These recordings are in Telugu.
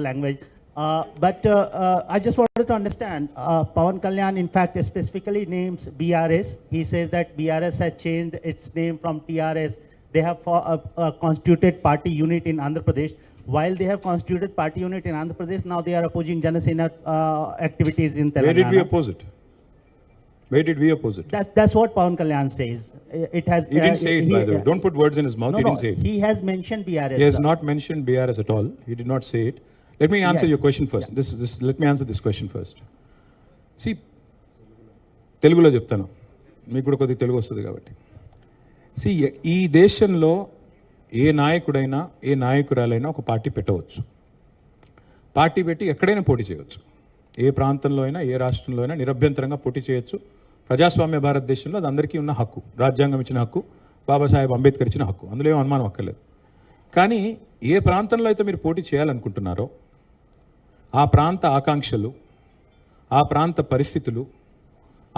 language. But I just wanted to understand, Pawan Kalyan in fact specifically names BRS. He says that BRS has changed its name from TRS. They have constituted party unit in Andhra Pradesh. While they have constituted party unit in Andhra Pradesh, now they are opposing Janasena activities in Telangana. Where did we oppose it? Where did we oppose it? That's what Pawan Kalyan says. It has. He didn't say it, by the way. Don't put words in his mouth. No, he didn't say it. He has mentioned BRS. He has not mentioned BRS at all. He did not say it. Let me answer your question first. Yeah. Let me answer this question first. See, తెలుగులో చెప్తాను, మీకు కూడా కొద్దిగా తెలుగు వస్తుంది కాబట్టి. See, ఈ దేశంలో ఏ నాయకుడైనా ఏ నాయకురాలైనా ఒక పార్టీ పెట్టవచ్చు. పార్టీ పెట్టి ఎక్కడైనా పోటీ చేయవచ్చు. ఏ ప్రాంతంలో అయినా ఏ రాష్ట్రంలో అయినా నిరభ్యంతరంగా పోటీ చేయొచ్చు. ప్రజాస్వామ్య భారతదేశంలో అది అందరికీ ఉన్న హక్కు, రాజ్యాంగం ఇచ్చిన హక్కు, బాబాసాహెబ్ అంబేద్కర్ ఇచ్చిన హక్కు, అందులో ఏం అనుమానం అక్కర్లేదు. కానీ ఏ ప్రాంతంలో అయితే మీరు పోటీ చేయాలనుకుంటున్నారో ఆ ప్రాంత ఆకాంక్షలు, ఆ ప్రాంత పరిస్థితులు,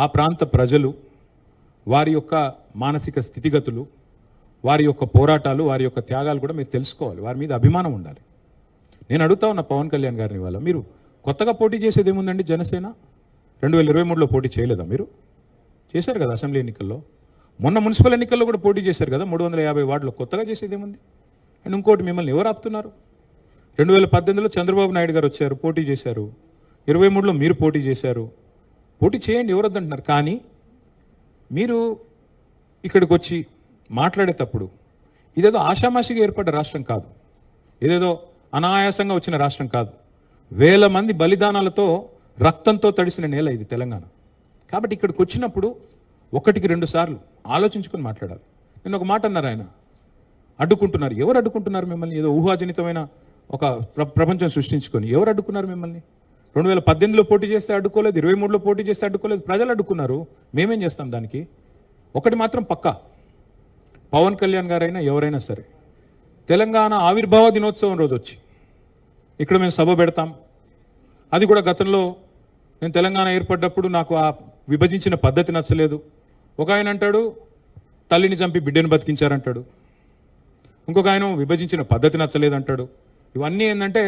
ఆ ప్రాంత ప్రజలు, వారి యొక్క మానసిక స్థితిగతులు, వారి యొక్క పోరాటాలు, వారి యొక్క త్యాగాలు కూడా మీరు తెలుసుకోవాలి. వారి మీద అభిమానం ఉండాలి. నేను అడుగుతా ఉన్న పవన్ కళ్యాణ్ గారిని వల్ల, మీరు కొత్తగా పోటీ చేసేది ఏముందండి? జనసేన 2023లో పోటీ చేయలేదా? మీరు చేశారు కదా అసెంబ్లీ ఎన్నికల్లో. మొన్న మున్సిపల్ ఎన్నికల్లో కూడా పోటీ చేశారు కదా 350 వార్డులో. కొత్తగా చేసేది ఏముంది? అండ్ ఇంకోటి, మిమ్మల్ని ఎవరు ఆపుతున్నారు? 2018లో చంద్రబాబు నాయుడు గారు వచ్చారు, పోటీ చేశారు. 23లో మీరు పోటీ చేశారు. పోటీ చేయండి, ఎవరు వద్దంటున్నారు. కానీ మీరు ఇక్కడికి వచ్చి మాట్లాడేటప్పుడు ఇదేదో ఆషామాషిగా ఏర్పడ్డ రాష్ట్రం కాదు, ఇదేదో అనాయాసంగా వచ్చిన రాష్ట్రం కాదు. వేల మంది బలిదానాలతో, రక్తంతో తడిసిన నేల ఇది తెలంగాణ. కాబట్టి ఇక్కడికి వచ్చినప్పుడు 1-2 సార్లు ఆలోచించుకొని మాట్లాడాలి. నేను ఒక మాట అన్నారు, ఆయన అడ్డుకుంటున్నారు. ఎవరు అడ్డుకుంటున్నారు మిమ్మల్ని? ఏదో ఊహాజనితమైన ఒక ప్రపంచం సృష్టించుకొని ఎవరు అడ్డుకున్నారు మిమ్మల్ని? 2018లో పోటీ చేస్తే అడ్డుకోలేదు, 23లో పోటీ చేస్తే అడ్డుకోలేదు, ప్రజలు అడ్డుకున్నారు. మేమేం చేస్తాం దానికి? ఒకటి మాత్రం పక్కా, పవన్ కళ్యాణ్ గారైనా ఎవరైనా సరే తెలంగాణ ఆవిర్భావ దినోత్సవం రోజు వచ్చి ఇక్కడ మేము సభ పెడతాం. అది కూడా గతంలో నేను తెలంగాణ ఏర్పడ్డప్పుడు నాకు ఆ విభజించిన పద్ధతి నచ్చలేదు. ఒక ఆయన అంటాడు తల్లిని చంపి బిడ్డను బతికించారంటాడు, ఇంకొక ఆయన విభజించిన పద్ధతి నచ్చలేదంటాడు. ఇవన్నీ ఏంటంటే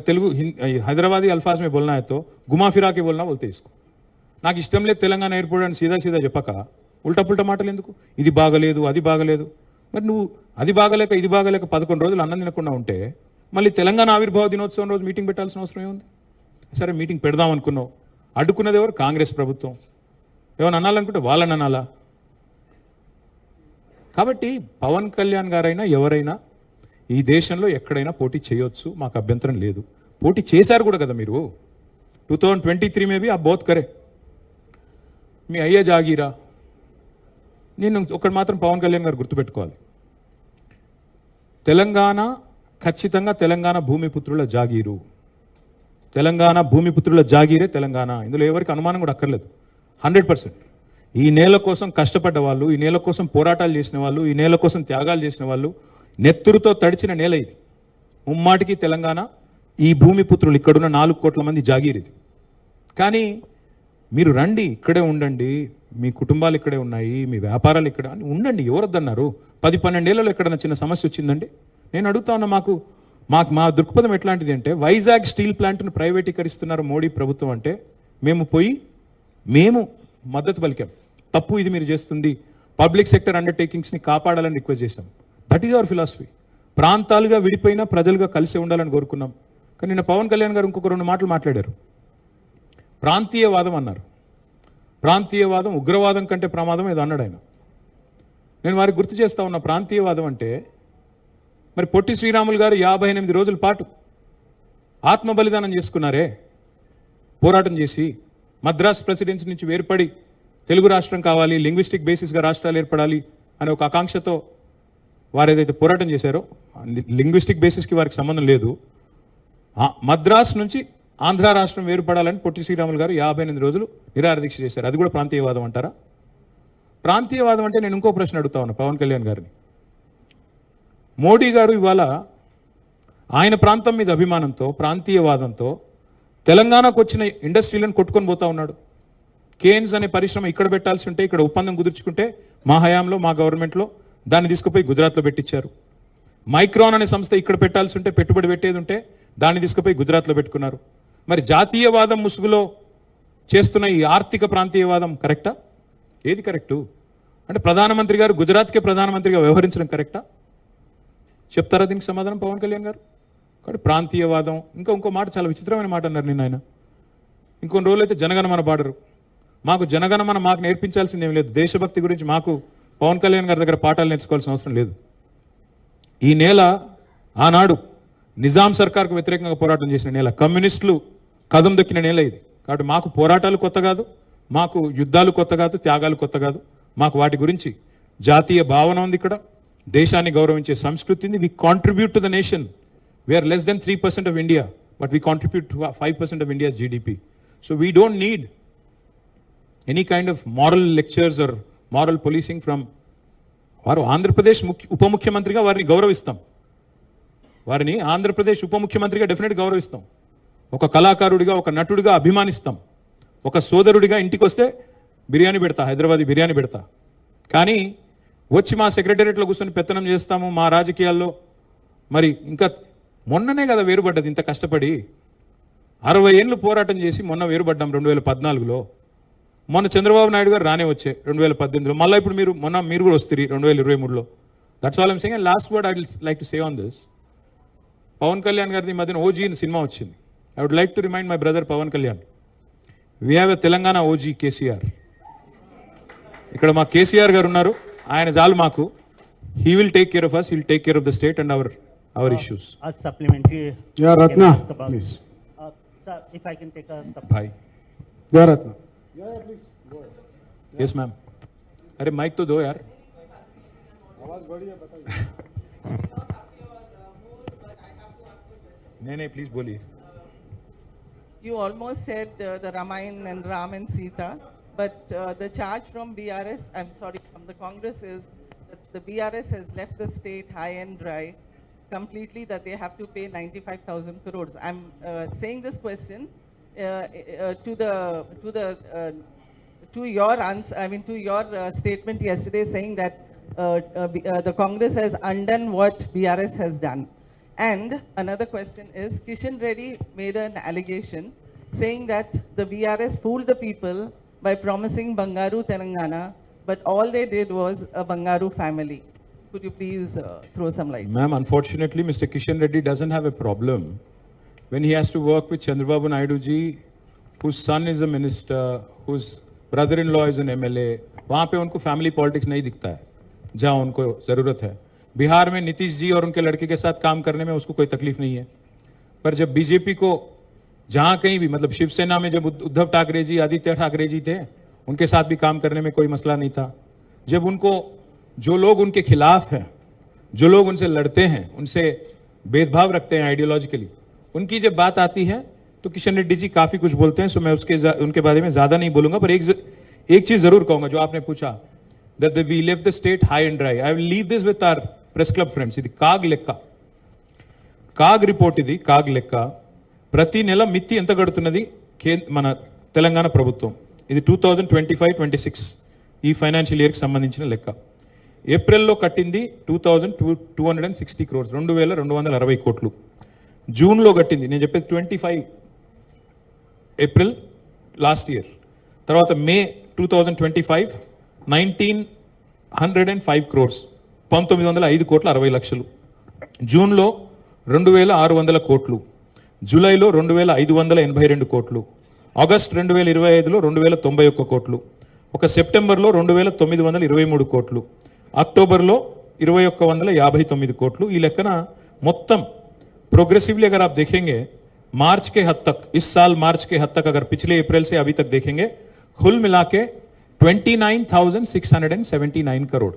తెలుగు హైదరాబాదీ అల్ఫాజ్ మే బోల్నా హై తో గుమా ఫిరాకి బోల్నా బోల్తే ఇస్కో. నాకు ఇష్టం లేదు తెలంగాణ ఏర్పడని సీదా సీదా చెప్పక ఉల్టా పుల్టా మాటలు ఎందుకు? ఇది బాగలేదు, అది బాగలేదు. మరి నువ్వు అది బాగలేక ఇది బాగలేక 11 రోజులు అన్నం తినకుండా ఉంటే మళ్ళీ తెలంగాణ ఆవిర్భావ దినోత్సవం రోజు మీటింగ్ పెట్టాల్సిన అవసరం ఏముంది? సరే మీటింగ్ పెడదాం అనుకున్నావు, అడ్డుకున్నది ఎవరు? కాంగ్రెస్ ప్రభుత్వం. ఏమైనా అనాలనుకుంటే వాళ్ళని అనాలా? కాబట్టి పవన్ కళ్యాణ్ గారైనా ఎవరైనా ఈ దేశంలో ఎక్కడైనా పోటీ చేయొచ్చు, మాకు అభ్యంతరం లేదు. పోటీ చేశారు కూడా కదా మీరు. 2023 में भी आप बहुत करें. మీ అయ్యే జాగీరా. నేను ఒకటి మాత్రం పవన్ కళ్యాణ్ గారు గుర్తుపెట్టుకోవాలి, తెలంగాణ ఖచ్చితంగా తెలంగాణ భూమిపుత్రుల జాగీరు. తెలంగాణ భూమిపుత్రుల జాగీరే తెలంగాణ. ఇందులో ఎవరికి అనుమానం కూడా అక్కర్లేదు. 100%. ఈ నేల కోసం కష్టపడ్డ వాళ్ళు, ఈ నేల కోసం పోరాటాలు చేసిన వాళ్ళు, ఈ నేల కోసం త్యాగాలు చేసిన వాళ్ళు, నెత్తురుతో తడిచిన నేల ఇది. ముమ్మాటికి తెలంగాణ ఈ భూమిపుత్రులు, ఇక్కడున్న 4 కోట్ల మంది జాగీర్ ఇది. కానీ మీరు రండి, ఇక్కడే ఉండండి, మీ కుటుంబాలు ఇక్కడే ఉన్నాయి, మీ వ్యాపారాలు ఇక్కడ ఉండండి, ఎవరొద్దన్నారు? 10-12 ఏళ్లలో ఎక్కడైనా చిన్న సమస్య వచ్చిందండి? నేను అడుగుతా ఉన్నా, మా దృక్పథం ఎట్లాంటిది అంటే, వైజాగ్ స్టీల్ ప్లాంట్ను ప్రైవేటీకరిస్తున్నారు మోడీ ప్రభుత్వం అంటే మేము మద్దతు పలికాం. తప్పు ఇది మీరు చేస్తుంది, పబ్లిక్ సెక్టర్ అండర్టేకింగ్స్ని కాపాడాలని రిక్వెస్ట్ చేశాం. That is our philosophy. ప్రాంతాలుగా విడిపోయినా ప్రజలుగా కలిసి ఉండాలని కోరుకున్నాం. కానీ నిన్న పవన్ కళ్యాణ్ గారు ఇంకొక 2 మాటలు మాట్లాడారు. ప్రాంతీయవాదం అన్నారు. ప్రాంతీయవాదం ఉగ్రవాదం కంటే ప్రమాదం ఏదో అన్నాడు ఆయన. నేను వారికి గుర్తు చేస్తా ఉన్న, ప్రాంతీయవాదం అంటే మరి పొట్టి శ్రీరాములు గారు 58 రోజుల పాటు ఆత్మ బలిదానం చేసుకున్నారే, పోరాటం చేసి మద్రాస్ ప్రెసిడెన్సీ నుంచి వేర్పడి తెలుగు రాష్ట్రం కావాలి, లింగ్విస్టిక్ బేసిస్గా రాష్ట్రాలు ఏర్పడాలి అనే ఒక ఆకాంక్షతో వారు ఏదైతే పోరాటం చేశారో, లింగ్విస్టిక్ బేసిస్కి వారికి సంబంధం లేదు. మద్రాస్ నుంచి ఆంధ్ర రాష్ట్రం వేరుపడాలని పొట్టి శ్రీరాములు గారు 58 రోజులు నిరాహార దీక్ష చేశారు. అది కూడా ప్రాంతీయవాదం అంటారా? ప్రాంతీయవాదం అంటే నేను ఇంకో ప్రశ్న అడుగుతా ఉన్నా పవన్ కళ్యాణ్ గారిని. మోడీ గారు ఇవాళ ఆయన ప్రాంతం మీద అభిమానంతో, ప్రాంతీయవాదంతో తెలంగాణకు వచ్చిన ఇండస్ట్రీలను కొట్టుకొని పోతా ఉన్నాడు. కేన్స్ అనే పరిశ్రమ ఇక్కడ పెట్టాల్సి ఉంటే, ఇక్కడ ఒప్పందం కుదుర్చుకుంటే మా హయాంలో, మా గవర్నమెంట్లో దాన్ని తీసుకుపోయి గుజరాత్లో పెట్టించారు. మైక్రాన్ అనే సంస్థ ఇక్కడ పెట్టాల్సి ఉంటే, పెట్టుబడి పెట్టేది ఉంటే దాన్ని తీసుకుపోయి గుజరాత్లో పెట్టుకున్నారు. మరి జాతీయవాదం ముసుగులో చేస్తున్న ఈ ఆర్థిక ప్రాంతీయవాదం కరెక్టా? ఏది కరెక్టు? అంటే ప్రధానమంత్రి గారు గుజరాత్కే ప్రధానమంత్రిగా వ్యవహరించడం కరెక్టా? చెప్తారా దీనికి సమాధానం పవన్ కళ్యాణ్ గారు? కాబట్టి ప్రాంతీయవాదం, ఇంకో మాట చాలా విచిత్రమైన మాట అన్నారు నిన్న ఆయన. ఇంకొన్ని రోజులు అయితే జనగణమన పాడరు. మాకు జనగణమన మాకు నేర్పించాల్సింది ఏం లేదు. దేశభక్తి గురించి మాకు పవన్ కళ్యాణ్ గారి దగ్గర పాఠాలు నేర్చుకోవాల్సిన అవసరం లేదు. ఈ నేల ఆనాడు నిజాం సర్కార్కు వ్యతిరేకంగా పోరాటం చేసిన నేల, కమ్యూనిస్టులు కదం దొక్కిన నేల ఇది. కాబట్టి మాకు పోరాటాలు కొత్త కాదు, మాకు యుద్ధాలు కొత్త కాదు, త్యాగాలు కొత్త కాదు. మాకు వాటి గురించి జాతీయ భావన ఉంది. ఇక్కడ దేశాన్ని గౌరవించే సంస్కృతి ఉంది. వి contribute to the nation. We are less than 3% of India, but we contribute to 5% of India's GDP. So we don't need any kind of moral lectures are moral policing from. వారు ఆంధ్రప్రదేశ్ ఉప ముఖ్యమంత్రిగా వారిని గౌరవిస్తాం. వారిని ఆంధ్రప్రదేశ్ ఉప ముఖ్యమంత్రిగా డెఫినెట్ గౌరవిస్తాం. ఒక కళాకారుడిగా, ఒక నటుడిగా అభిమానిస్తాం. ఒక సోదరుడిగా ఇంటికి వస్తే బిర్యానీ పెడతా, హైదరాబాదీ బిర్యానీ పెడతా. కానీ వచ్చి మా సెక్రటేరియట్లో కూర్చొని పెత్తనం చేస్తాము మా రాజకీయాల్లో. మరి ఇంకా మొన్ననే కదా వేరుపడ్డది, ఇంత కష్టపడి 60 ఏళ్ళు పోరాటం చేసి మొన్న వేరుపడ్డాం 2014లో. మొన్న చంద్రబాబు నాయుడు గారు రానే వచ్చే 2018లో, మళ్ళీ ఇప్పుడు మీరు కూడా వస్తారు 2023లో. That's all I'm saying. And last word I will like to say on this. Pavan Kalyan గారిది మధ్యన ఓజీ అని సినిమా వచ్చింది. I would like to remind my brother Pavan Kalyan, we have a Telangana OG KCR. ఇక్కడ మా కేసీఆర్ గారు ఉన్నారు, ఆయన చాలు మాకు. He will take care of us, he will take care of the state and our issues. A supplementary. Yeah, I can Ratna, ask about- please. Sir, if I can take a भाई. Yeah, Ratna. Yes ma'am. अरे माइक तो दो यार. नहीं प्लीज बोलिए. You almost said the Ramayana and Ram and Sita, but the charge from BRS, from the Congress is that the BRS has left the state high and dry completely, that they have to pay 95,000 crores. I'm saying this question to your answer, to your statement yesterday saying that the Congress has undone what BRS has done. And another question is, Kishan Reddy made an allegation saying that the BRS fooled the people by promising Bangaru Telangana, but all they did was a Bangaru family. Could you please throw some light? Ma'am, unfortunately, Mr. Kishan Reddy doesn't have a problem when he has to work with Chandrababu Naidu ji, whose son is a minister, whose brother-in-law is an MLA. वहाँ पे उनको फैमिली पॉलिटिक्स नहीं दिखता है जहाँ उनको ज़रूरत है. बिहार में नीतीश जी और उनके लड़के के साथ काम करने में उसको कोई तकलीफ नहीं है. पर जब बीजेपी को जहाँ कहीं भी, मतलब शिवसेना में जब उद्धव ठाकरे जी, आदित्य ठाकरे जी थे, उनके साथ भी काम करने में कोई मसला नहीं था. जब उनको जो लोग उनके खिलाफ हैं, जो लोग उनसे लड़ते हैं, उनसे भेदभाव रखते हैं आइडियोलॉजिकली, उनकी जब बात आती है तो किशन रेड्डी जी काफ़ी कुछ बोलते हैं. सो मैं उनके बारे में ज़्यादा नहीं बोलूँगा. पर एक चीज़ ज़रूर कहूँगा जो आपने पूछा, that we left the state high and dry. I will leave this with our press club friends. ఇది కాగ్ లెక్క, కాగ్ రిపోర్ట్ ఇది, కాగ్ లెక్క. ప్రతి నెల మిత్తి ఎంత కడుతున్నది మన తెలంగాణ ప్రభుత్వం? ఇది 2025-26 ఈ ఫైనాన్షియల్ ఇయర్కి సంబంధించిన లెక్క. ఏప్రిల్లో కట్టింది 2260 crores, 2260 కోట్లు. జూన్లో కట్టింది, నేను చెప్పేది 25 ఏప్రిల్ లాస్ట్ ఇయర్. తర్వాత మే 2025 1905 crores, 1905 కోట్ల 60 లక్షలు. జూన్లో 2600 కోట్లు, జూలైలో 2582 కోట్లు, ఆగస్ట్ 2025లో 2091 కోట్లు, ఒక సెప్టెంబర్లో 2923 కోట్లు, అక్టోబర్లో 2159 కోట్లు. ఈ లెక్కన మొత్తం प्रोग्रेसिवली अगर आप देखेंगे मार्च के हद तक, इस साल मार्च के हद तक, अगर पिछले अप्रैल से अभी तक देखेंगे, कुल मिला के 29,679 करोड़